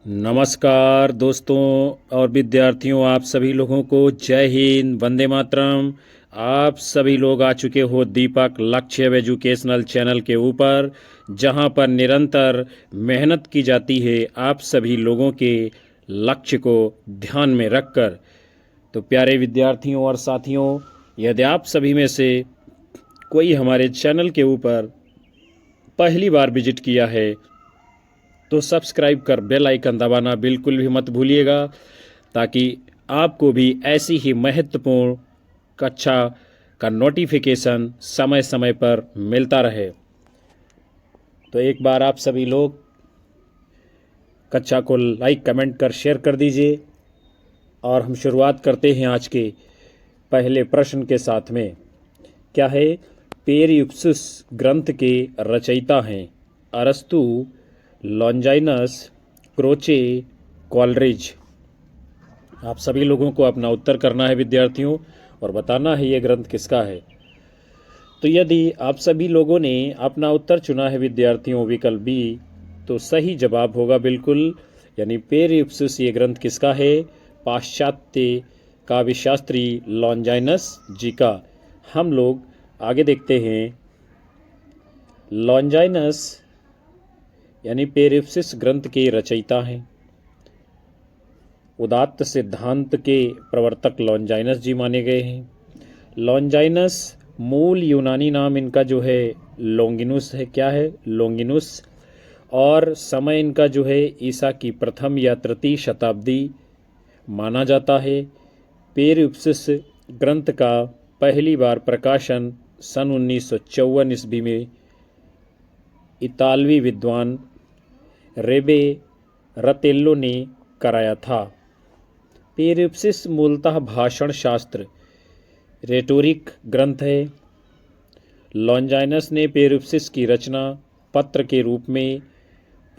नमस्कार दोस्तों और विद्यार्थियों, आप सभी लोगों को जय हिंद, वंदे मातरम। आप सभी लोग आ चुके हो दीपक लक्ष्य एजुकेशनल चैनल के ऊपर, जहां पर निरंतर मेहनत की जाती है आप सभी लोगों के लक्ष्य को ध्यान में रखकर। तो प्यारे विद्यार्थियों और साथियों, यदि आप सभी में से कोई हमारे चैनल के ऊपर पहली बार विजिट किया है तो सब्सक्राइब कर बेल आइकन दबाना बिल्कुल भी मत भूलिएगा, ताकि आपको भी ऐसी ही महत्वपूर्ण कक्षा का नोटिफिकेशन समय समय पर मिलता रहे। तो एक बार आप सभी लोग कक्षा को लाइक कमेंट कर शेयर कर दीजिए और हम शुरुआत करते हैं आज के पहले प्रश्न के साथ में। क्या है? पेरिप्सुस ग्रंथ के रचयिता हैं अरस्तु, लॉन्जाइनस, क्रोचे, कॉलरिज। आप सभी लोगों को अपना उत्तर करना है विद्यार्थियों, और बताना है ये ग्रंथ किसका है। तो यदि आप सभी लोगों ने अपना उत्तर चुना है विद्यार्थियों विकल्प बी, तो सही जवाब होगा बिल्कुल, यानी पेरिप्सुस ये ग्रंथ किसका है? पाश्चात्य काव्यशास्त्री लॉन्जाइनस जी का। हम लोग आगे देखते हैं। लॉन्जाइनस यानी पेरिप्सुस ग्रंथ के रचयिता हैं। उदात्त सिद्धांत के प्रवर्तक लॉन्जाइनस जी माने गए हैं। लॉन्जाइनस मूल यूनानी नाम इनका जो है लोंगिनुस है। क्या है? लोंगिनुस। और समय इनका जो है ईसा की प्रथम या तृतीय शताब्दी माना जाता है। पेरिप्सुस ग्रंथ का पहली बार प्रकाशन सन 1954 ईस्वी में इतालवी विद्वान रेबे रतेल्लो ने कराया था। पेरिप्सुस मूलतः भाषण शास्त्र रेटोरिक ग्रंथ है। लॉन्जाइनस ने पेरिप्सुस की रचना पत्र के रूप में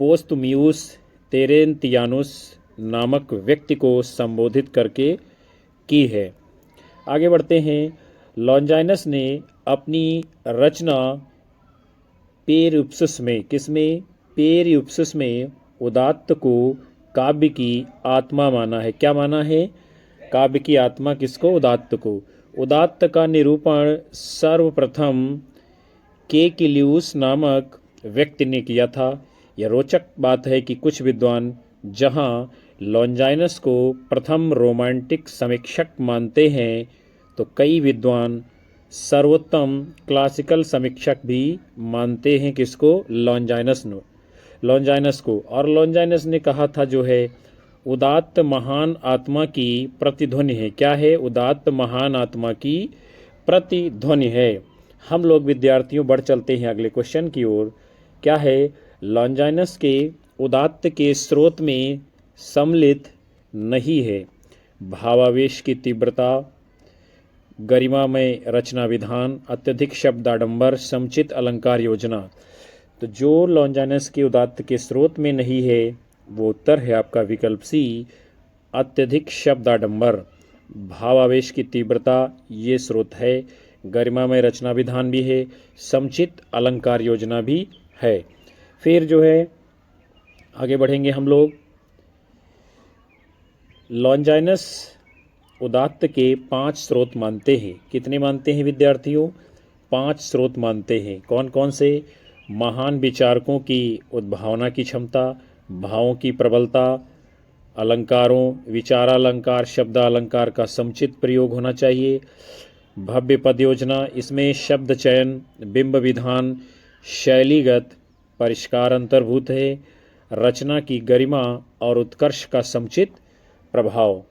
पोस्तुमियुस तेरेंतियानुस नामक व्यक्ति को संबोधित करके की है। आगे बढ़ते हैं। लॉन्जाइनस ने अपनी रचना पेरिप्सुस में, किसमें? पेरिप्सुस में उदात्त को काव्य की आत्मा माना है। क्या माना है? काव्य की आत्मा किसको? उदात्त को। उदात्त का निरूपण सर्वप्रथम केकिलियुस नामक व्यक्ति ने किया था। यह रोचक बात है कि कुछ विद्वान जहां लॉन्जाइनस को प्रथम रोमांटिक समीक्षक मानते हैं, तो कई विद्वान सर्वोत्तम क्लासिकल समीक्षक भी मानते हैं। किसको? लॉन्जाइनस को। और लॉन्जाइनस ने कहा था जो है उदात्त महान आत्मा की प्रतिध्वनि है। क्या है? उदात्त महान आत्मा की प्रतिध्वनि है। हम लोग विद्यार्थियों बढ़ चलते हैं अगले क्वेश्चन की ओर। क्या है? लॉन्जाइनस के उदात्त के स्रोत में सम्मिलित नहीं है भावावेश की तीव्रता, गरिमामय रचना विधान, अत्यधिक शब्दाडंबर, समुचित अलंकार योजना। तो जो लॉन्जाइनस के उदात्त के स्रोत में नहीं है वो उत्तर है आपका विकल्प सी, अत्यधिक शब्दाडंबर। भावावेश की तीव्रता ये स्रोत है, गरिमामय रचना विधान भी है, समुचित अलंकार योजना भी है। फिर जो है आगे बढ़ेंगे हम लोग। लॉन्जाइनस उदात्त के 5 स्रोत मानते हैं। कितने मानते हैं विद्यार्थियों? 5 स्रोत मानते हैं। कौन कौन से? महान विचारकों की उद्भावना की क्षमता, भावों की प्रबलता, अलंकारों, विचारालंकार, शब्दालंकार का समुचित प्रयोग होना चाहिए, भव्य पद योजना, इसमें शब्द चयन, बिंब विधान, शैलीगत परिष्कार अंतर्भूत है, रचना की गरिमा और उत्कर्ष का समुचित प्रभाव।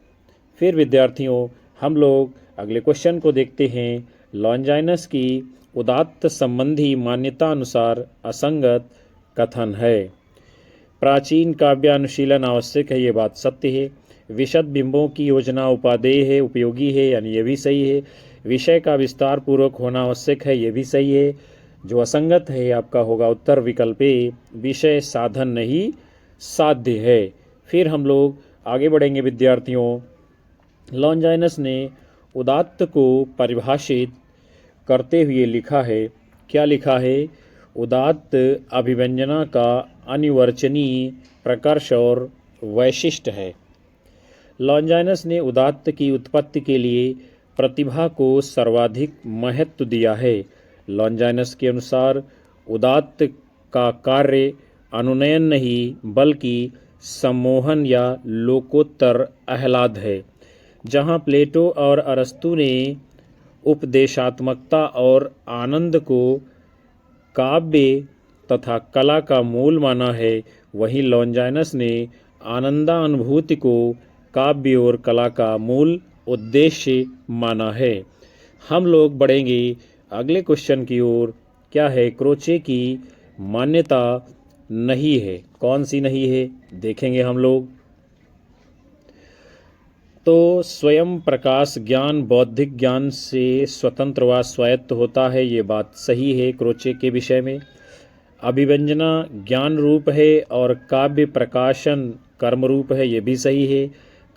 फिर विद्यार्थियों हम लोग अगले क्वेश्चन को देखते हैं। लॉन्जाइनस की उदात्त संबंधी मान्यता अनुसार असंगत कथन है। प्राचीन काव्य अनुशीलन आवश्यक है, ये बात सत्य है। विशद बिंबों की योजना उपादेय है, उपयोगी है, यानी ये भी सही है। विषय का विस्तार पूर्वक होना आवश्यक है, ये भी सही है। जो असंगत है आपका होगा उत्तर विकल्प ए, विषय साधन नहीं साध्य है। फिर हम लोग आगे बढ़ेंगे विद्यार्थियों। लॉन्जाइनस ने उदात्त को परिभाषित करते हुए लिखा है। क्या लिखा है? उदात्त अभिव्यंजना का अनिर्वचनीय प्रकर्ष और वैशिष्ट्य है। लॉन्जाइनस ने उदात्त की उत्पत्ति के लिए प्रतिभा को सर्वाधिक महत्व दिया है। लॉन्जाइनस के अनुसार उदात्त का कार्य अनुनयन नहीं बल्कि सम्मोहन या लोकोत्तर आह्लाद है। जहाँ प्लेटो और अरस्तु ने उपदेशात्मकता और आनंद को काव्य तथा कला का मूल माना है, वहीं लॉन्जाइनस ने आनंदानुभूति को काव्य और कला का मूल उद्देश्य माना है। हम लोग बढ़ेंगे अगले क्वेश्चन की ओर। क्या है? क्रोचे की मान्यता नहीं है। कौन सी नहीं है देखेंगे हम लोग। तो स्वयं प्रकाश ज्ञान बौद्धिक ज्ञान से स्वतंत्र व स्वायत्त होता है, ये बात सही है क्रोचे के विषय में। अभिव्यंजना ज्ञान रूप है और काव्य प्रकाशन कर्म रूप है, ये भी सही है।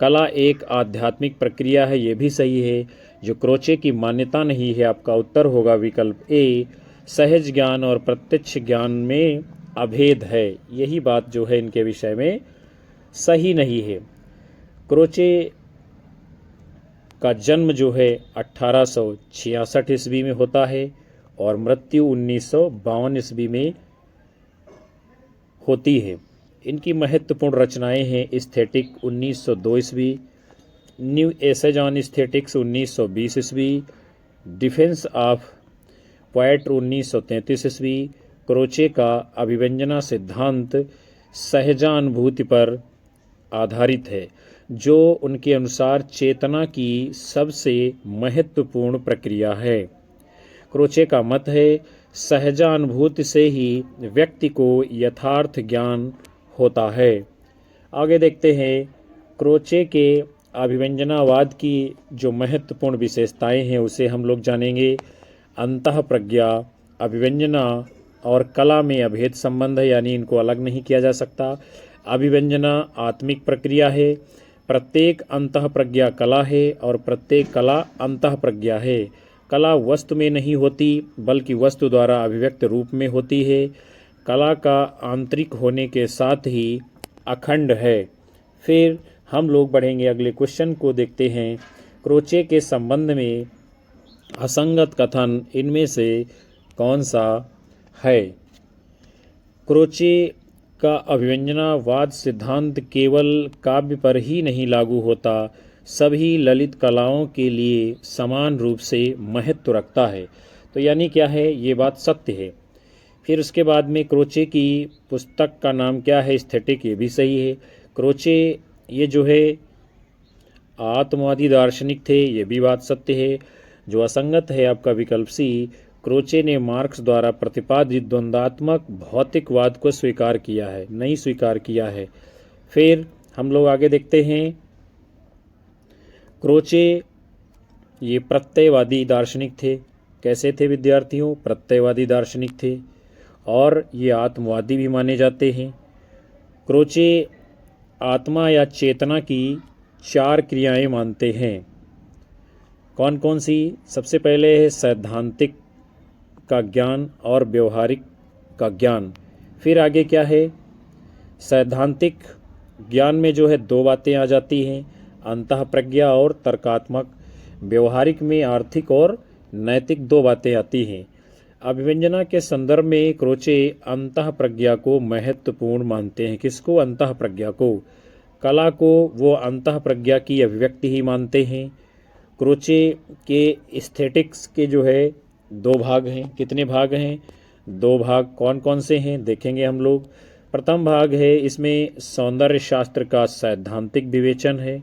कला एक आध्यात्मिक प्रक्रिया है, ये भी सही है। जो क्रोचे की मान्यता नहीं है, आपका उत्तर होगा विकल्प ए, सहज ज्ञान और प्रत्यक्ष ज्ञान में अभेद है। यही बात जो है इनके विषय में सही नहीं है। क्रोचे का जन्म जो है 1866 ईस्वी में होता है और मृत्यु 1952 ईस्वी में होती है। इनकी महत्वपूर्ण रचनाएं हैं एस्थेटिक 1902 ईस्वी, न्यू एसेज ऑन एस्थेटिक्स 1920 ईस्वी, डिफेंस ऑफ पोएट 1933 ईस्वी। क्रोचे का अभिव्यंजना सिद्धांत सहजानुभूति पर आधारित है, जो उनके अनुसार चेतना की सबसे महत्वपूर्ण प्रक्रिया है। क्रोचे का मत है सहजानुभूति से ही व्यक्ति को यथार्थ ज्ञान होता है। आगे देखते हैं क्रोचे के अभिव्यंजनावाद की जो महत्वपूर्ण विशेषताएं हैं उसे हम लोग जानेंगे। अंतः प्रज्ञा, अभिव्यंजना और कला में अभेद संबंध है, यानी इनको अलग नहीं किया जा सकता। अभिव्यंजना आत्मिक प्रक्रिया है, प्रत्येक अंतः प्रज्ञा कला है और प्रत्येक कला अंतः प्रज्ञा है। कला वस्तु में नहीं होती बल्कि वस्तु द्वारा अभिव्यक्त रूप में होती है। कला का आंतरिक होने के साथ ही अखंड है। फिर हम लोग बढ़ेंगे अगले क्वेश्चन को देखते हैं। क्रोचे के संबंध में असंगत कथन इनमें से कौन सा है? क्रोचे का अभिव्यंजनावाद सिद्धांत केवल काव्य पर ही नहीं लागू होता, सभी ललित कलाओं के लिए समान रूप से महत्व रखता है। तो यानी क्या है? ये बात सत्य है। फिर उसके बाद में क्रोचे की पुस्तक का नाम क्या है? एस्थेटिक, ये भी सही है। क्रोचे ये जो है आत्मवादी दार्शनिक थे, ये भी बात सत्य है। जो असंगत है आपका विकल्प सी, क्रोचे ने मार्क्स द्वारा प्रतिपादित द्वंद्वात्मक भौतिकवाद को स्वीकार किया है, नहीं स्वीकार किया है। फिर हम लोग आगे देखते हैं क्रोचे ये प्रत्ययवादी दार्शनिक थे। कैसे थे विद्यार्थियों? प्रत्ययवादी दार्शनिक थे और ये आत्मवादी भी माने जाते हैं। क्रोचे आत्मा या चेतना की 4 क्रियाएं मानते हैं। कौन कौन सी? सबसे पहले है सैद्धांतिक का ज्ञान और व्यवहारिक का ज्ञान। फिर आगे क्या है? सैद्धांतिक ज्ञान में जो है 2 बातें आ जाती हैं, अंतः प्रज्ञा और तर्कात्मक। व्यवहारिक में आर्थिक और नैतिक 2 बातें आती हैं। अभिव्यंजना के संदर्भ में क्रोचे अंतः प्रज्ञा को महत्वपूर्ण मानते हैं। किसको? अंतः प्रज्ञा को। कला को वो अंतः प्रज्ञा की अभिव्यक्ति ही मानते हैं। क्रोचे के एस्थेटिक्स के जो है 2 भाग हैं। कितने भाग हैं? 2 भाग। कौन कौन से हैं देखेंगे हम लोग। प्रथम भाग है, इसमें सौंदर्य शास्त्र का सैद्धांतिक विवेचन है।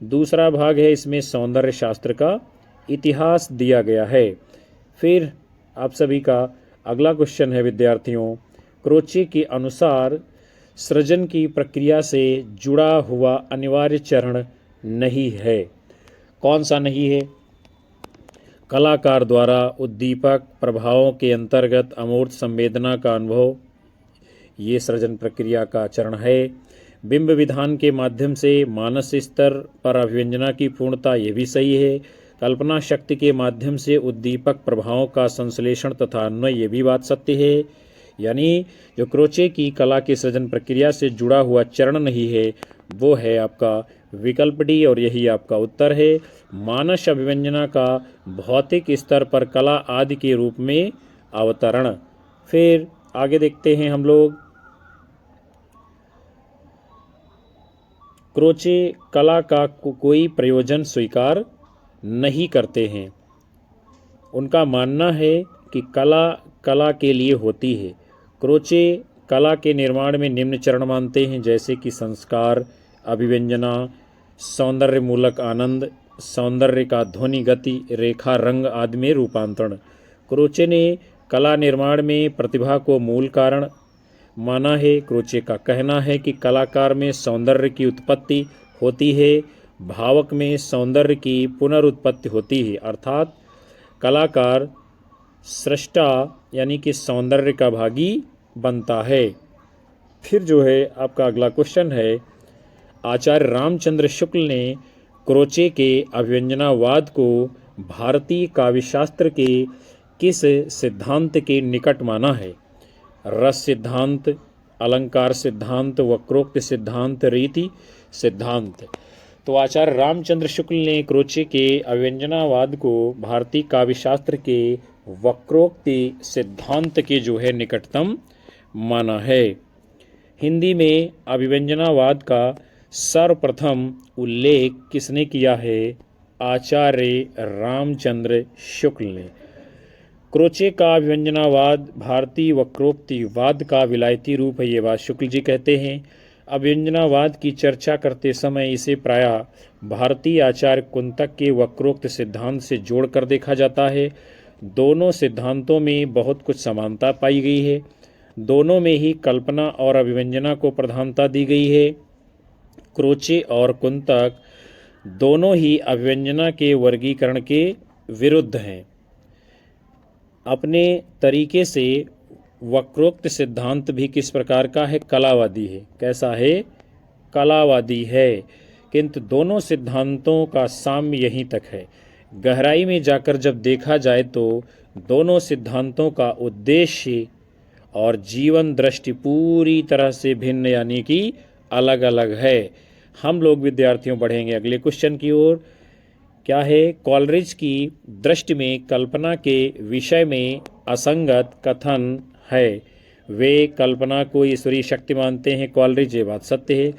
दूसरा भाग है, इसमें सौंदर्य शास्त्र का इतिहास दिया गया है। फिर आप सभी का अगला क्वेश्चन है विद्यार्थियों, क्रोचे के अनुसार सृजन की प्रक्रिया से जुड़ा हुआ अनिवार्य चरण नहीं है। कौन सा नहीं है? कलाकार द्वारा उद्दीपक प्रभावों के अंतर्गत अमूर्त संवेदना का अनुभव, ये सृजन प्रक्रिया का चरण है। बिंब विधान के माध्यम से मानस स्तर पर अभिव्यंजना की पूर्णता, ये भी सही है। कल्पना शक्ति के माध्यम से उद्दीपक प्रभावों का संश्लेषण तथा अन्वय, ये भी बात सत्य है। यानी जो क्रोचे की कला की सृजन प्रक्रिया से जुड़ा हुआ चरण नहीं है वो है आपका विकल्प डी और यही आपका उत्तर है। मानस अभिव्यंजना का भौतिक स्तर पर कला आदि के रूप में अवतरण। फिर आगे देखते हैं हम लोग। क्रोचे कला का कोई प्रयोजन स्वीकार नहीं करते हैं। उनका मानना है कि कला कला के लिए होती है। क्रोचे कला के निर्माण में निम्न चरण मानते हैं, जैसे कि संस्कार, अभिव्यंजना, सौंदर्य मूलक आनंद, सौंदर्य का ध्वनि, गति, रेखा, रंग आदि में रूपांतरण। क्रोचे ने कला निर्माण में प्रतिभा को मूल कारण माना है। क्रोचे का कहना है कि कलाकार में सौंदर्य की उत्पत्ति होती है, भावक में सौंदर्य की पुनरुत्पत्ति होती है, अर्थात कलाकार सृष्टा यानी कि सौंदर्य का भागी बनता है। फिर जो है आपका अगला क्वेश्चन है, आचार्य रामचंद्र शुक्ल ने क्रोचे के अभिव्यंजनावाद को भारतीय काव्यशास्त्र के किस सिद्धांत के निकट माना है? रस सिद्धांत, अलंकार सिद्धांत, वक्रोक्त सिद्धांत, रीति सिद्धांत। तो आचार्य रामचंद्र शुक्ल ने क्रोचे के अभिव्यंजनावाद को भारतीय काव्यशास्त्र के वक्रोक्ति सिद्धांत के जो है निकटतम माना है। हिंदी में अभिव्यंजनावाद का सर्वप्रथम उल्लेख किसने किया है? आचार्य रामचंद्र शुक्ल ने। क्रोचे का अभिव्यंजनावाद भारतीय वक्रोक्तिवाद का विलायती रूप है, ये बात शुक्ल जी कहते हैं। अभिव्यंजनावाद की चर्चा करते समय इसे प्रायः भारतीय आचार्य कुंतक के वक्रोक्त सिद्धांत से जोड़कर देखा जाता है। दोनों सिद्धांतों में बहुत कुछ समानता पाई गई है। दोनों में ही कल्पना और अभिव्यंजना को प्रधानता दी गई है। क्रोचे और कुंतक दोनों ही अभिव्यंजना के वर्गीकरण के विरुद्ध हैं। अपने तरीके से वक्रोक्त सिद्धांत भी किस प्रकार का है? कलावादी है। कैसा है? कलावादी है। किंतु दोनों सिद्धांतों का साम्य यहीं तक है। गहराई में जाकर जब देखा जाए तो दोनों सिद्धांतों का उद्देश्य और जीवन दृष्टि पूरी तरह से भिन्न यानी कि अलग अलग है। हम लोग विद्यार्थियों बढ़ेंगे अगले क्वेश्चन की ओर। क्या है? कॉलरिज की दृष्टि में कल्पना के विषय में असंगत कथन है। वे कल्पना को ईश्वरीय शक्ति मानते हैं। कॉलरिज, ये बात सत्य है।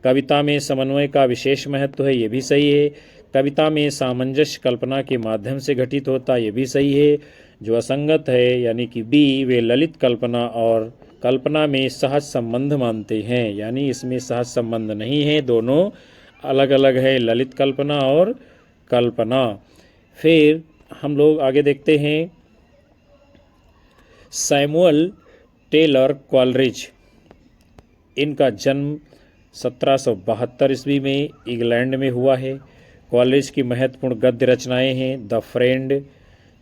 कविता में समन्वय का विशेष महत्व है, ये भी सही है। कविता में सामंजस्य कल्पना के माध्यम से घटित होता, ये भी सही है। जो असंगत है यानी कि बी, वे ललित कल्पना और कल्पना में सहज संबंध मानते हैं, यानी इसमें सहज संबंध नहीं है, दोनों अलग अलग है, ललित कल्पना और कल्पना। फिर हम लोग आगे देखते हैं। सैमुअल टेलर कॉलरिज, इनका जन्म 1772 ईस्वी में इंग्लैंड में हुआ है। कॉलरिज की महत्वपूर्ण गद्य रचनाएं हैं the friend,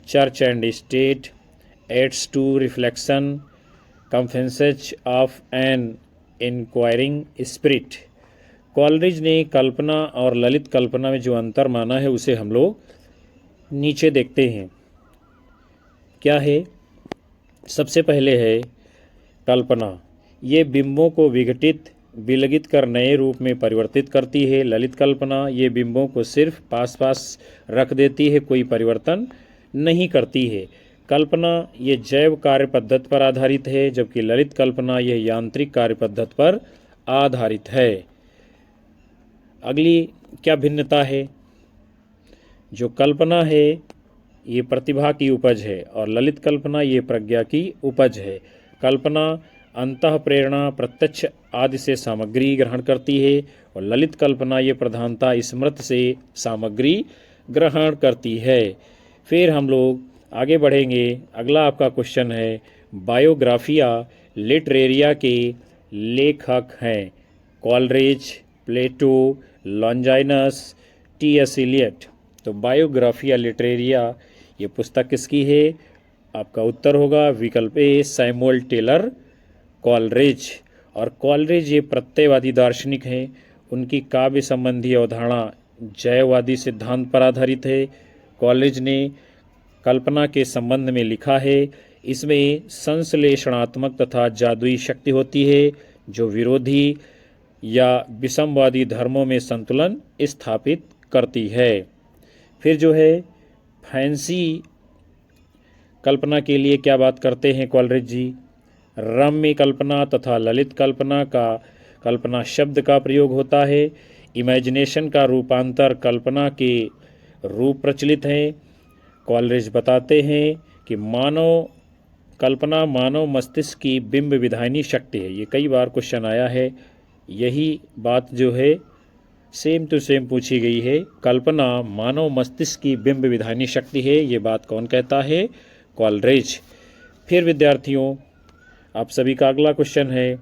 church and state, aids to reflection, confesses of an inquiring spirit. Coleridge ने कल्पना और ललित कल्पना में जो अंतर माना है उसे हम लोग नीचे देखते हैं। क्या है? सबसे पहले है कल्पना। ये बिंबों को विघटित विलगित कर नए रूप में परिवर्तित करती है। ललित कल्पना ये बिंबों को सिर्फ पास पास रख देती है, कोई परिवर्तन नहीं करती है। कल्पना ये जैव कार्य पद्धति पर आधारित है, जबकि ललित कल्पना यह यांत्रिक कार्य पद्धति पर आधारित है। अगली क्या भिन्नता है? जो कल्पना है ये प्रतिभा की उपज है और ललित कल्पना ये प्रज्ञा की उपज है। कल्पना अंतः प्रेरणा, प्रत्यक्ष आदि से सामग्री ग्रहण करती है और ललित कल्पना ये प्रधानता स्मृति से सामग्री ग्रहण करती है। फिर हम लोग आगे बढ़ेंगे। अगला आपका क्वेश्चन है, बायोग्राफिया लिटरेरिया के लेखक हैं कॉलरिज, प्लेटो, लॉन्जाइनस, टी.एस. इलियट। तो बायोग्राफिया लिटरेरिया ये पुस्तक किसकी है? आपका उत्तर होगा विकल्प ए, सैमुअल टेलर कॉलरिज। और कॉलरिज ये प्रत्ययवादी दार्शनिक हैं। उनकी काव्य संबंधी अवधारणा जयवादी सिद्धांत पर आधारित है। कॉलरिज ने कल्पना के संबंध में लिखा है, इसमें संश्लेषणात्मक तथा जादुई शक्ति होती है जो विरोधी या विषमवादी धर्मों में संतुलन स्थापित करती है। फिर जो है फैंसी कल्पना के लिए क्या बात करते हैं कॉलरिज जी? रम्य कल्पना तथा ललित कल्पना शब्द का प्रयोग होता है। इमेजिनेशन का रूपांतर कल्पना के रूप प्रचलित हैं। कॉलरिज बताते हैं कि कल्पना मानव मस्तिष्क की बिंब विधायनी शक्ति है। ये कई बार क्वेश्चन आया है, यही बात जो है सेम टू सेम पूछी गई है। कल्पना मानव मस्तिष्क की बिंब विधायनी शक्ति है, ये बात कौन कहता है? कॉलरिज। फिर विद्यार्थियों, आप सभी का अगला क्वेश्चन है,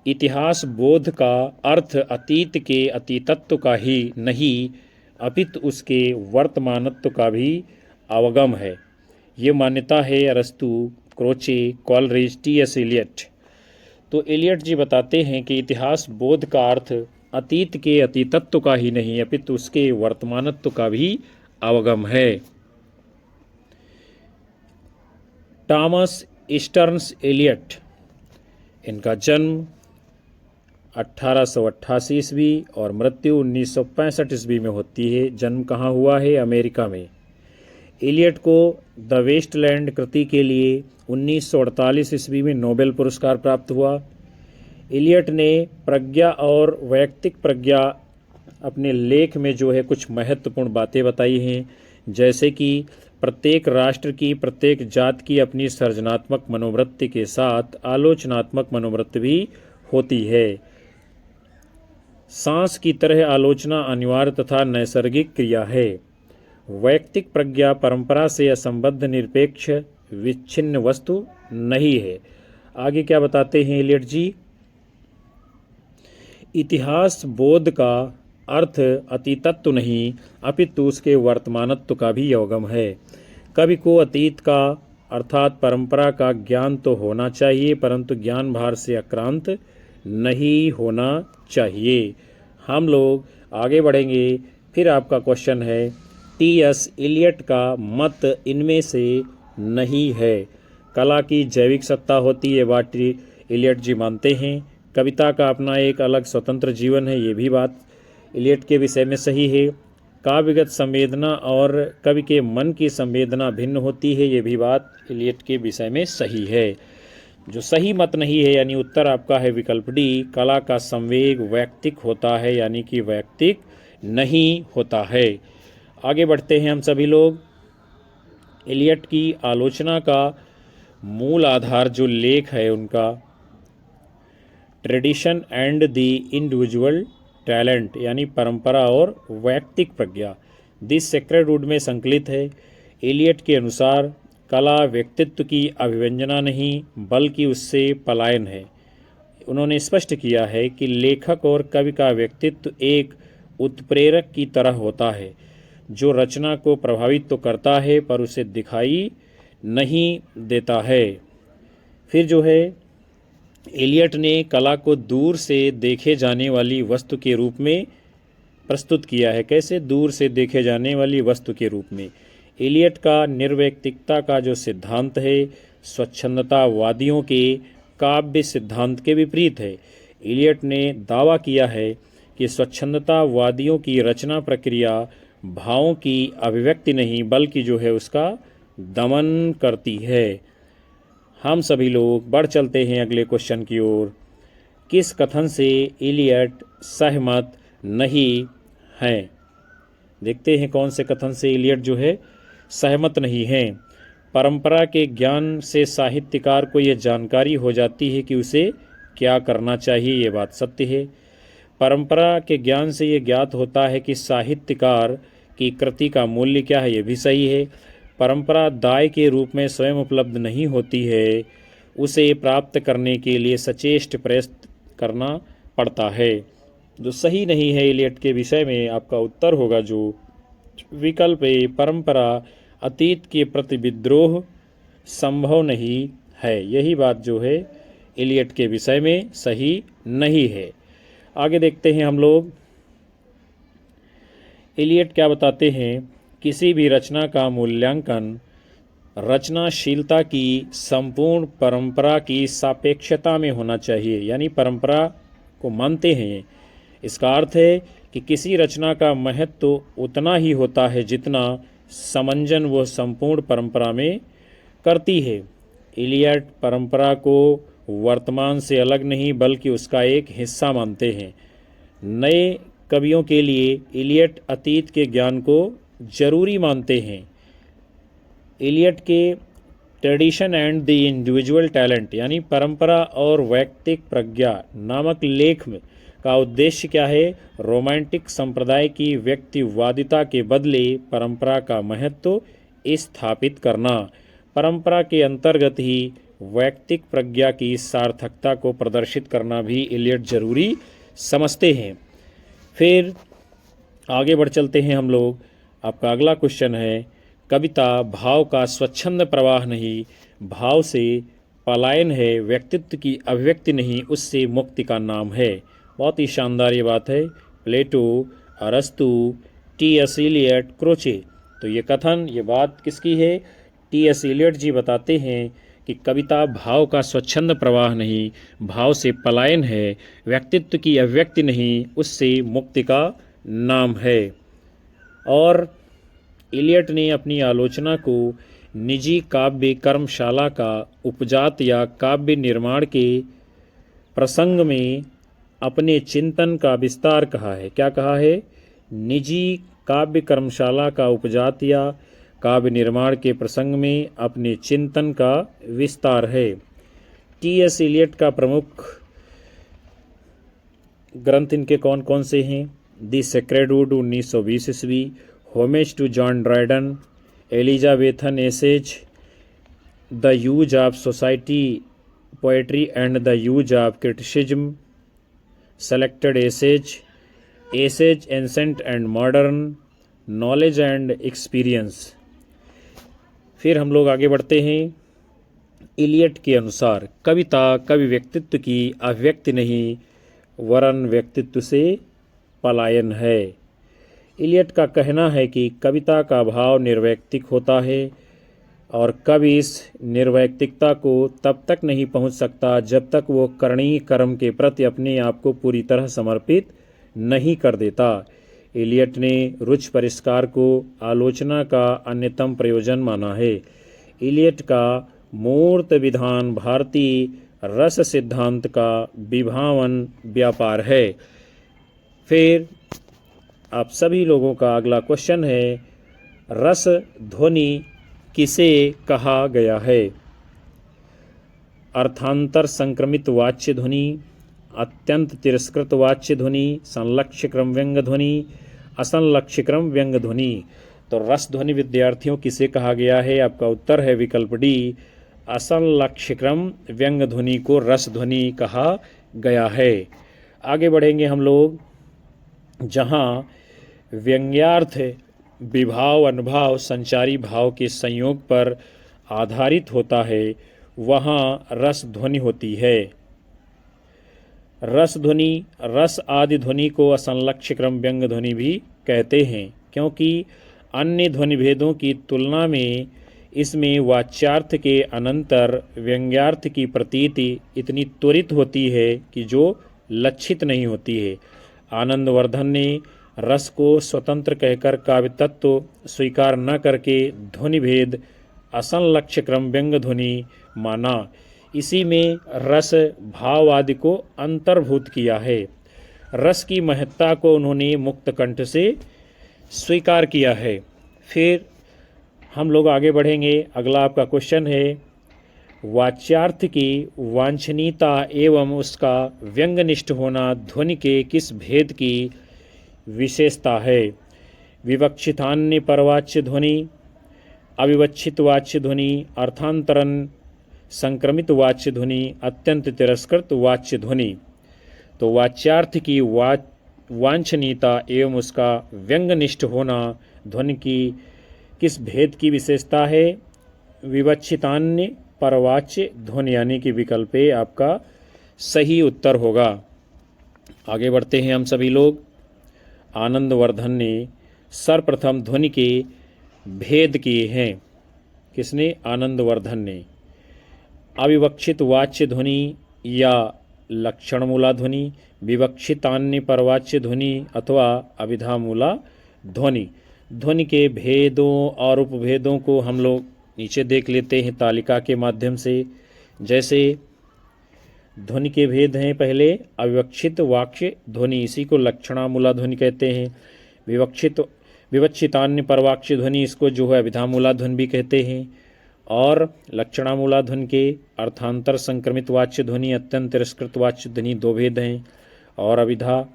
इतिहास बोध का अर्थ अतीत के अतीतत्व का ही नहीं अपितु उसके वर्तमानत्व का भी अवगम है। ये मान्यता है अरस्तु, क्रोचे, कॉलरिज, टी.एस. एलियट। तो एलियट जी बताते हैं कि इतिहास बोध का अर्थ अतीत के अतीतत्व का ही नहीं अपितु उसके वर्तमानत्व का भी अवगम है। टॉमस ईस्टर्न्स एलियट, इनका जन्म 1888 ईस्वी और मृत्यु 1965 ईस्वी में होती है। जन्म कहाँ हुआ है? अमेरिका में। एलियट को द वेस्टलैंड कृति के लिए 1948 ईस्वी में नोबेल पुरस्कार प्राप्त हुआ। एलियट ने प्रज्ञा और वैयक्तिक प्रज्ञा अपने लेख में जो है कुछ महत्वपूर्ण बातें बताई हैं, जैसे कि प्रत्येक राष्ट्र की, प्रत्येक जात की अपनी सृजनात्मक मनोवृत्ति के साथ आलोचनात्मक मनोवृत्ति भी होती है। सांस की तरह आलोचना अनिवार्य तथा नैसर्गिक क्रिया है। वैयक्तिक प्रज्ञा परंपरा से असंबद्ध निरपेक्ष विच्छिन्न वस्तु नहीं है। आगे क्या बताते हैं एलियट जी? इतिहास बोध का अर्थ अतीतत्व नहीं अपितु उसके वर्तमानत्व का भी अवगम है। कवि को अतीत का अर्थात परंपरा का ज्ञान तो होना चाहिए, परंतु ज्ञान भार से आक्रांत नहीं होना चाहिए। हम लोग आगे बढ़ेंगे। फिर आपका क्वेश्चन है, टी.एस. एलियट का मत इनमें से नहीं है। कला की जैविक सत्ता होती है, बात एलियट जी मानते हैं। कविता का अपना एक अलग स्वतंत्र जीवन है, ये भी बात एलियट के विषय में सही है। काव्यगत संवेदना और कवि के मन की संवेदना भिन्न होती है, ये भी बात एलियट के विषय में सही है। जो सही मत नहीं है यानी उत्तर आपका है विकल्प डी, कला का संवेग वैयक्तिक होता है यानी कि वैयक्तिक नहीं होता है। आगे बढ़ते हैं हम सभी लोग। एलियट की आलोचना का मूल आधार जो लेख है उनका tradition and the individual talent यानी परंपरा और वैयक्तिक प्रज्ञा दिस सेक्रेड वुड में संकलित है। एलियट के अनुसार कला व्यक्तित्व की अभिव्यंजना नहीं बल्कि उससे पलायन है। उन्होंने स्पष्ट किया है कि लेखक और कवि का व्यक्तित्व एक उत्प्रेरक की तरह होता है जो रचना को प्रभावित तो करता है पर उसे दिखाई नहीं देता है। फिर जो है एलियट ने कला को दूर से देखे जाने वाली वस्तु के रूप में प्रस्तुत किया है। कैसे? दूर से देखे जाने वाली वस्तु के रूप में। एलियट का निर्वैयक्तिकता का जो सिद्धांत है स्वच्छंदतावादियों के काव्य सिद्धांत के विपरीत है। एलियट ने दावा किया है कि स्वच्छंदतावादियों की रचना प्रक्रिया भावों की अभिव्यक्ति नहीं बल्कि जो है उसका दमन करती है। हम सभी लोग बढ़ चलते हैं अगले क्वेश्चन की ओर। किस कथन से एलियट सहमत नहीं हैं? देखते हैं कौन से कथन से एलियट जो है सहमत नहीं हैं। परंपरा के ज्ञान से साहित्यकार को यह जानकारी हो जाती है कि उसे क्या करना चाहिए, ये बात सत्य है। परंपरा के ज्ञान से ये ज्ञात होता है कि साहित्यकार की कृति का मूल्य क्या है, ये भी सही है। परंपरा दाय के रूप में स्वयं उपलब्ध नहीं होती है, उसे प्राप्त करने के लिए सचेष्ट प्रयत्न करना पड़ता है। जो सही नहीं है एलियट के विषय में आपका उत्तर होगा जो विकल्प ए, परंपरा अतीत के प्रति विद्रोह संभव नहीं है। यही बात जो है एलियट के विषय में सही नहीं है। आगे देखते हैं हम लोग एलियट क्या बताते हैं। किसी भी रचना का मूल्यांकन रचनाशीलता की संपूर्ण परंपरा की सापेक्षता में होना चाहिए। यानी परंपरा को मानते हैं। इसका अर्थ है कि किसी रचना का महत्व उतना ही होता है जितना समंजन वह संपूर्ण परंपरा में करती है। इलियड परंपरा को वर्तमान से अलग नहीं बल्कि उसका एक हिस्सा मानते हैं। नए कवियों के लिए इलियड अतीत के ज्ञान को जरूरी मानते हैं। इलियड के tradition and the individual talent यानी परंपरा और वैयक्तिक प्रज्ञा नामक लेख में का उद्देश्य क्या है? रोमांटिक संप्रदाय की व्यक्तिवादिता के बदले परंपरा का महत्व स्थापित करना, परंपरा के अंतर्गत ही वैयक्तिक प्रज्ञा की सार्थकता को प्रदर्शित करना भी इलियड जरूरी समझते हैं। फिर आगे बढ़ चलते हैं हम लोग। आपका अगला क्वेश्चन है, कविता भाव का स्वच्छंद प्रवाह नहीं, भाव से पलायन है, व्यक्तित्व की अभिव्यक्ति नहीं, उससे मुक्ति का नाम है। बहुत ही शानदार ये बात है। प्लेटो, अरस्तु, टी.एस. Elliot, Croce. तो ये कथन, ये बात किसकी है? टी.एस. इलियट जी बताते हैं कि कविता भाव का स्वच्छंद प्रवाह नहीं, भाव से पलायन है, व्यक्तित्व की अभिव्यक्ति नहीं, उससे मुक्ति का नाम है। और इलियट ने अपनी आलोचना को निजी काव्य कर्मशाला का उपजात या काव्य निर्माण के प्रसंग में अपने चिंतन का विस्तार कहा है। क्या कहा है? निजी काव्य कर्मशाला का उपजात या काव्य निर्माण के प्रसंग में अपने चिंतन का विस्तार है। टी.एस. इलियट का प्रमुख ग्रंथ इनके कौन कौन से हैं? द सेक्रेड वुड 1920 ईस्वी, homage to John Dryden, Elizabethan essays, the use of society poetry and the use of criticism, selected essays, essays ancient and modern, knowledge and experience. फिर हम लोग आगे बढ़ते हैं। इलियट के अनुसार कविता कवि व्यक्तित्व की अभिव्यक्ति नहीं वरन व्यक्तित्व से पलायन है। इलियट का कहना है कि कविता का भाव निर्वैयक्तिक होता है और कवि इस निर्वैयक्तिकता को तब तक नहीं पहुंच सकता जब तक वो करणीय कर्म के प्रति अपने आप को पूरी तरह समर्पित नहीं कर देता। इलियट ने रुच परिष्कार को आलोचना का अन्यतम प्रयोजन माना है। इलियट का मूर्त विधान भारतीय रस सिद्धांत का विभावन व्यापार है। फिर आप सभी लोगों का अगला क्वेश्चन है, रस ध्वनि किसे कहा गया है? अर्थांतर संक्रमित वाच्य ध्वनि, अत्यंत तिरस्कृत वाच्य ध्वनि, संलक्ष्य क्रम व्यंग ध्वनि, असंलक्ष्य क्रम व्यंग ध्वनि। तो रस ध्वनि विद्यार्थियों किसे कहा गया है? आपका उत्तर है विकल्प डी, असंलक्ष्य क्रम व्यंग ध्वनि को रस ध्वनि कहा गया है। आगे बढ़ेंगे हम लोग। जहाँ व्यंग्यार्थ विभाव अनुभाव संचारी भाव के संयोग पर आधारित होता है वहाँ रस ध्वनि होती है। रस ध्वनि, रस आदि ध्वनि को असंलक्ष्य क्रम व्यंग ध्वनि भी कहते हैं क्योंकि अन्य ध्वनि भेदों की तुलना में इसमें वाच्यार्थ के अनंतर व्यंग्यार्थ की प्रतीति इतनी त्वरित होती है कि जो लक्षित नहीं होती है। आनंदवर्धन ने रस को स्वतंत्र कहकर काव्य तत्व स्वीकार न करके ध्वनि भेद असंलक्ष्य क्रम व्यंग ध्वनि माना। इसी में रस भाव आदि को अंतर्भूत किया है। रस की महत्ता को उन्होंने मुक्त कंठ से स्वीकार किया है। फिर हम लोग आगे बढ़ेंगे। अगला आपका क्वेश्चन है, वाच्यार्थ की वांछनीयता एवं उसका व्यंगनिष्ठ होना ध्वनि के किस भेद की विशेषता है? विवक्षितान्य परवाच्य ध्वनि, अविवक्षित वाच्य ध्वनि, अर्थांतरन संक्रमित वाच्य ध्वनि, अत्यंत तिरस्कृत वाच्य ध्वनि। तो वाच्यार्थ की वांछनीयता एवं उसका व्यंगनिष्ठ होना ध्वनि की किस भेद की विशेषता है? विवक्षितान्य परवाच्य ध्वनि यानी कि विकल्प ए आपका सही उत्तर होगा। आगे बढ़ते हैं हम सभी लोग। आनंदवर्धन ने सर्वप्रथम ध्वनि के भेद किए हैं। किसने? आनंदवर्धन ने। अविवक्षित वाच्य ध्वनि या लक्षण मूला ध्वनि, विवक्षितान्य परवाच्य ध्वनि अथवा अभिधा मूला ध्वनि। ध्वनि के भेदों और उपभेदों को हम लोग नीचे देख लेते हैं तालिका के माध्यम से। जैसे ध्वनि के भेद हैं, पहले अविवक्षित वाक्य ध्वनि, इसी को लक्षणामूला ध्वनि कहते हैं। विवक्षितान्य परवाच्य ध्वनि, इसको जो है अभिधामूला ध्वनि भी कहते हैं। और लक्षणामूला ध्वनि के अर्थांतर संक्रमित वाच्य ध्वनि, अत्यंत तिरस्कृत वाच्य ध्वनि, दो भेद हैं। और अभिधा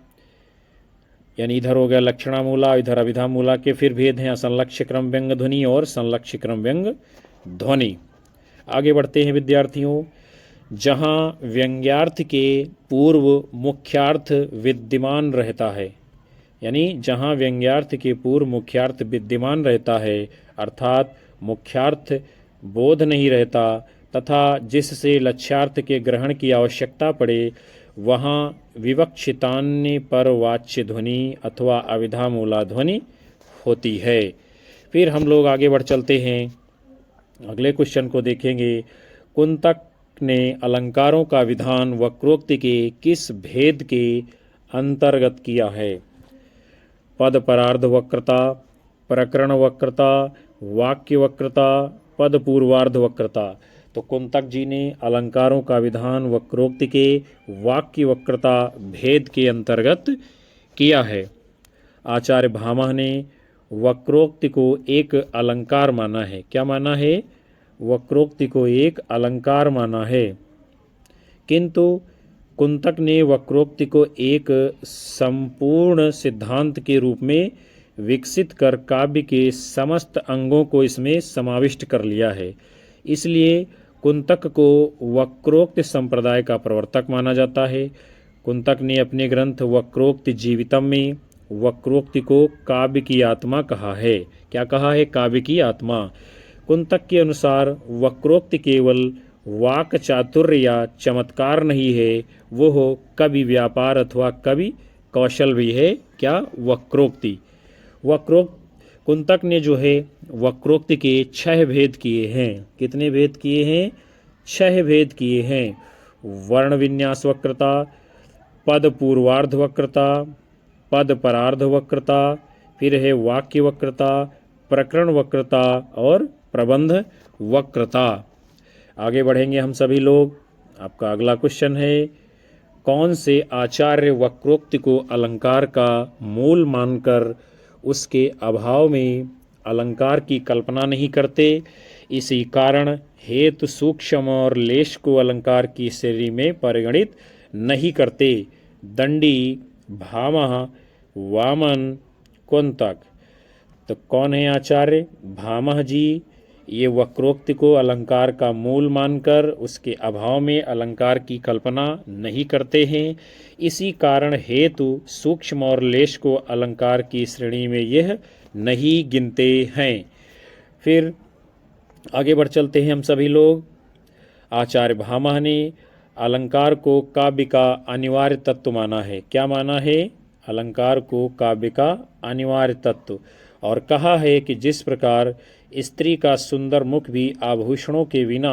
यानी इधर हो गया लक्षणामूला, इधर अभिधामूला के फिर भेद हैं, असंलक्ष्य क्रम व्यंग ध्वनि और संलक्ष्य क्रम व्यंग ध्वनि। आगे बढ़ते हैं विद्यार्थियों। जहाँ व्यंग्यार्थ के पूर्व मुख्यार्थ विद्यमान रहता है, यानी जहाँ व्यंग्यार्थ के पूर्व मुख्यार्थ विद्यमान रहता है अर्थात मुख्यार्थ बोध नहीं रहता तथा जिससे लक्ष्यार्थ के ग्रहण की आवश्यकता पड़े, वहाँ विवक्षितान्य परवाच्य ध्वनि अथवा अभिधामूला ध्वनि होती है। फिर हम लोग आगे बढ़ चलते हैं, अगले क्वेश्चन को देखेंगे। कुंतक ने अलंकारों का विधान वक्रोक्ति के किस भेद के अंतर्गत किया है? पद परार्ध वक्रता, प्रकरण वक्रता, वाक्य वक्रता, पद पूर्वार्ध वक्रता। तो कुंतक जी ने अलंकारों का विधान वक्रोक्ति के वाक्य वक्रता भेद के अंतर्गत किया है। आचार्य भामह ने वक्रोक्ति को एक अलंकार माना है। क्या माना है? वक्रोक्ति को एक अलंकार माना है। किंतु कुंतक ने वक्रोक्ति को एक संपूर्ण सिद्धांत के रूप में विकसित कर काव्य के समस्त अंगों को इसमें समाविष्ट कर लिया है। इसलिए कुंतक को वक्रोक्ति संप्रदाय का प्रवर्तक माना जाता है। कुंतक ने अपने ग्रंथ वक्रोक्ति जीवितम में वक्रोक्ति को काव्य की आत्मा कहा है। क्या कहा है? काव्य की आत्मा। कुंतक के अनुसार वक्रोक्ति केवल वाक चातुर्य या चमत्कार नहीं है, वो कवि व्यापार अथवा कवि कौशल भी है। क्या? वक्रोक्ति। कुंतक ने जो है वक्रोक्ति के 6 भेद किए हैं। कितने भेद किए हैं? 6 भेद किए हैं। वर्ण विन्यास वक्रता, पद पूर्वार्ध वक्रता, पद परार्ध वक्रता, फिर है वाक्य वक्रता, प्रकरण वक्रता और प्रबंध वक्रता। आगे बढ़ेंगे हम सभी लोग। आपका अगला क्वेश्चन है, कौन से आचार्य वक्रोक्ति को अलंकार का मूल मानकर उसके अभाव में अलंकार की कल्पना नहीं करते? इसी कारण हेतु सूक्ष्म और लेश को अलंकार की श्रेणी में परिगणित नहीं करते। दंडी, भामह, वामन, कुंतक। तो कौन है आचार्य? भामह जी। ये वक्रोक्ति को अलंकार का मूल मानकर उसके अभाव में अलंकार की कल्पना नहीं करते हैं। इसी कारण हेतु सूक्ष्म और लेश को अलंकार की श्रेणी में यह नहीं गिनते हैं। फिर आगे बढ़ चलते हैं हम सभी लोग। आचार्य भामह ने अलंकार को काव्य का अनिवार्य तत्व माना है। क्या माना है? अलंकार को काव्य का अनिवार्य तत्व। और कहा है कि जिस प्रकार स्त्री का सुंदर मुख भी आभूषणों के बिना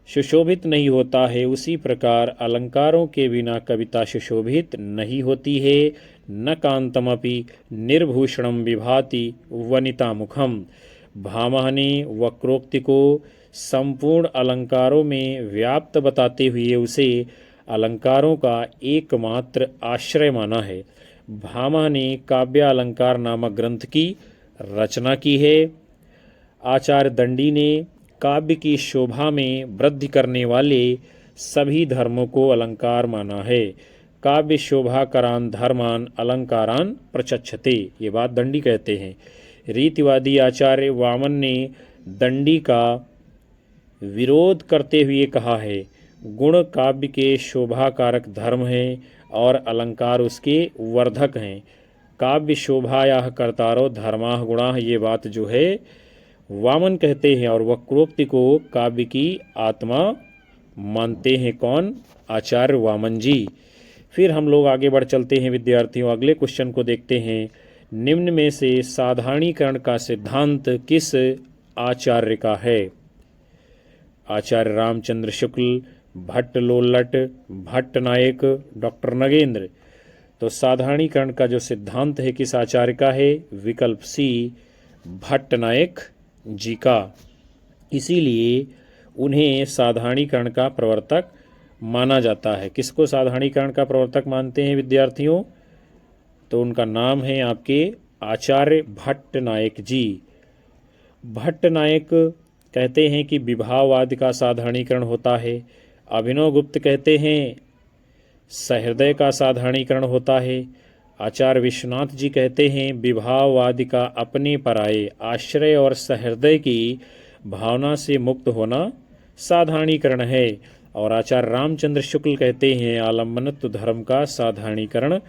सुशोभित नहीं होता है, उसी प्रकार अलंकारों के बिना कविता सुशोभित नहीं होती है। न कांतमपि निर्भूषणम विभाति वनिता मुखम। भामह ने वक्रोक्ति को संपूर्ण अलंकारों में व्याप्त बताते हुए उसे अलंकारों का एकमात्र आश्रय माना है। भामह ने काव्य अलंकार नामक ग्रंथ की रचना की है। आचार्य दंडी ने काव्य की शोभा में वृद्धि करने वाले सभी धर्मों को अलंकार माना है। काव्य शोभाकरान धर्मान अलंकारान प्रचक्षते, ये बात दंडी कहते हैं। रीतिवादी आचार्य वामन ने दंडी का विरोध करते हुए कहा है, गुण काव्य के शोभाकारक धर्म हैं और अलंकार उसके वर्धक हैं। काव्य शोभायाः कर्तारो धर्माः गुणाः, ये बात जो है वामन कहते हैं और वक्रोक्ति को काव्य की आत्मा मानते हैं। कौन? आचार्य वामन जी। फिर हम लोग आगे बढ़ चलते हैं विद्यार्थियों, अगले क्वेश्चन को देखते हैं। निम्न में से साधारणीकरण का सिद्धांत किस आचार्य का है? आचार्य रामचंद्र शुक्ल, भट्ट लोल्लट, भट्ट नायक, डॉक्टर नगेंद्र। तो साधारणीकरण का जो सिद्धांत है किस आचार्य का है? विकल्प सी, भट्ट नायक जी का। इसीलिए उन्हें साधारणीकरण का प्रवर्तक माना जाता है। किसको साधारणीकरण का प्रवर्तक मानते हैं विद्यार्थियों? तो उनका नाम है आपके आचार्य भट्ट नायक जी। भट्ट नायक कहते हैं कि विभाववाद का साधारणीकरण होता है। अभिनव गुप्त कहते हैं सहृदय का साधारणीकरण होता है। आचार्य विश्वनाथ जी कहते हैं विभाववाद का अपने पराये आश्रय और सहृदय की भावना से मुक्त होना साधारणीकरण है। और आचार्य रामचंद्र शुक्ल कहते हैं आलम्बनत्व धर्म का साधारणीकरण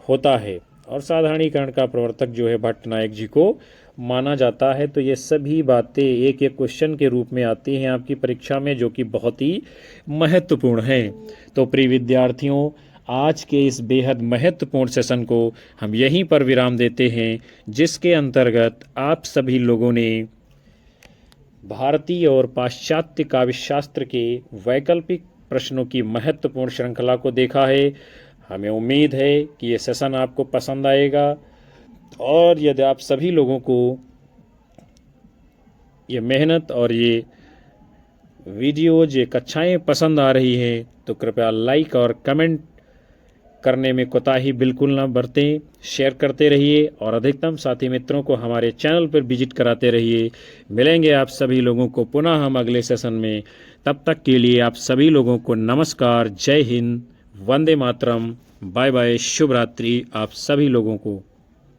होता है। और साधारणीकरण का प्रवर्तक जो है भट्ट नायक जी को माना जाता है। तो ये सभी बातें एक एक क्वेश्चन के रूप में आती हैं आपकी परीक्षा में, जो कि बहुत ही महत्वपूर्ण हैं। तो प्रिय विद्यार्थियों, आज के इस बेहद महत्वपूर्ण सेशन को हम यहीं पर विराम देते हैं, जिसके अंतर्गत आप सभी लोगों ने भारतीय और पाश्चात्य काव्यशास्त्र के वैकल्पिक प्रश्नों की महत्वपूर्ण श्रृंखला को देखा है। हमें उम्मीद है कि ये सेशन आपको पसंद आएगा, और यदि आप सभी लोगों को ये मेहनत और ये वीडियोज, ये कक्षाएं पसंद आ रही हैं, तो कृपया लाइक और कमेंट करने में कोताही बिल्कुल ना बरतें। शेयर करते रहिए और अधिकतम साथी मित्रों को हमारे चैनल पर विजिट कराते रहिए। मिलेंगे आप सभी लोगों को पुनः हम अगले सेशन में। तब तक के लिए आप सभी लोगों को नमस्कार, जय हिंद, वंदे मातरम, बाय बाय, शुभ रात्रि आप सभी लोगों को।